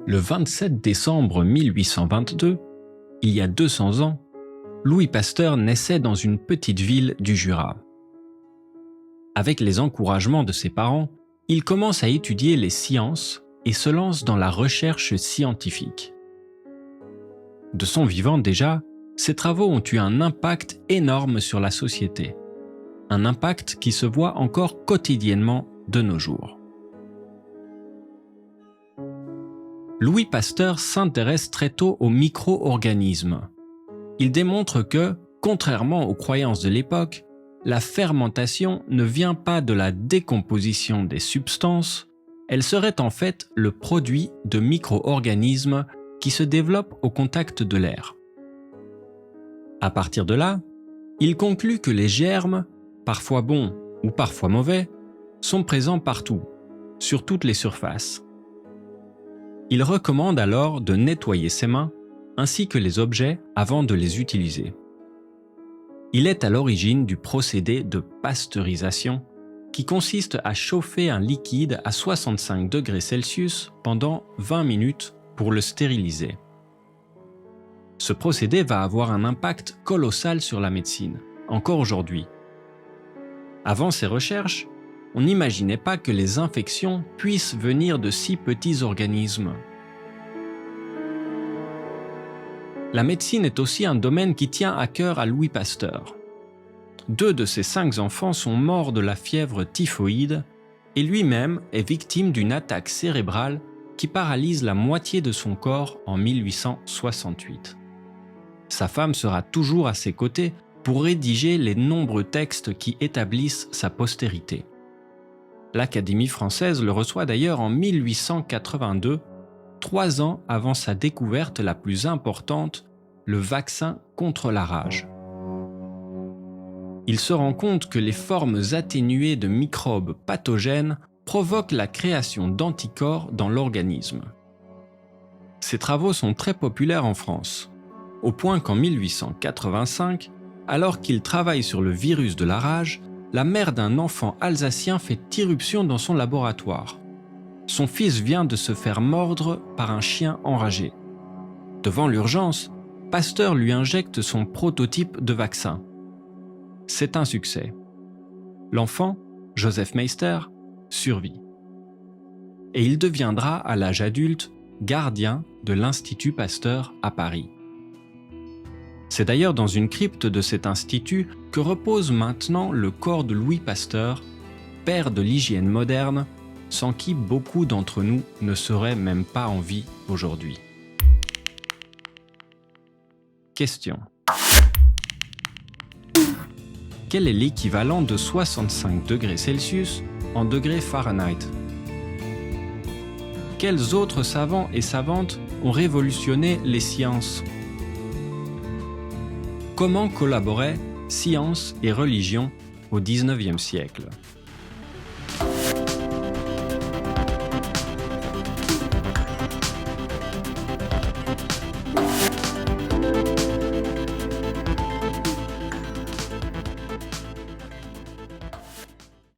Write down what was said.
Le 27 décembre 1822, il y a 200 ans, Louis Pasteur naissait dans une petite ville du Jura. Avec les encouragements de ses parents, il commence à étudier les sciences et se lance dans la recherche scientifique. De son vivant déjà, ses travaux ont eu un impact énorme sur la société. Un impact qui se voit encore quotidiennement de nos jours. Louis Pasteur s'intéresse très tôt aux micro-organismes. Il démontre que, contrairement aux croyances de l'époque, la fermentation ne vient pas de la décomposition des substances, elle serait en fait le produit de micro-organismes qui se développent au contact de l'air. À partir de là, il conclut que les germes, parfois bons ou parfois mauvais, sont présents partout, sur toutes les surfaces. Il recommande alors de nettoyer ses mains ainsi que les objets avant de les utiliser. Il est à l'origine du procédé de pasteurisation qui consiste à chauffer un liquide à 65 degrés Celsius pendant 20 minutes pour le stériliser. Ce procédé va avoir un impact colossal sur la médecine, encore aujourd'hui. Avant ces recherches, on n'imaginait pas que les infections puissent venir de si petits organismes. La médecine est aussi un domaine qui tient à cœur à Louis Pasteur. 2 de ses 5 enfants sont morts de la fièvre typhoïde et lui-même est victime d'une attaque cérébrale qui paralyse la moitié de son corps en 1868. Sa femme sera toujours à ses côtés pour rédiger les nombreux textes qui établissent sa postérité. L'Académie française le reçoit d'ailleurs en 1882, 3 ans avant sa découverte la plus importante, le vaccin contre la rage. Il se rend compte que les formes atténuées de microbes pathogènes provoquent la création d'anticorps dans l'organisme. Ses travaux sont très populaires en France, au point qu'en 1885, alors qu'il travaille sur le virus de la rage, la mère d'un enfant alsacien fait irruption dans son laboratoire. Son fils vient de se faire mordre par un chien enragé. Devant l'urgence, Pasteur lui injecte son prototype de vaccin. C'est un succès. L'enfant, Joseph Meister, survit. Et il deviendra, à l'âge adulte, gardien de l'Institut Pasteur à Paris. C'est d'ailleurs dans une crypte de cet institut que repose maintenant le corps de Louis Pasteur, père de l'hygiène moderne, sans qui beaucoup d'entre nous ne seraient même pas en vie aujourd'hui. Question. Quel est l'équivalent de 65 degrés Celsius en degrés Fahrenheit? Quels autres savants et savantes ont révolutionné les sciences? Comment collaboraient science et religion au XIXe siècle?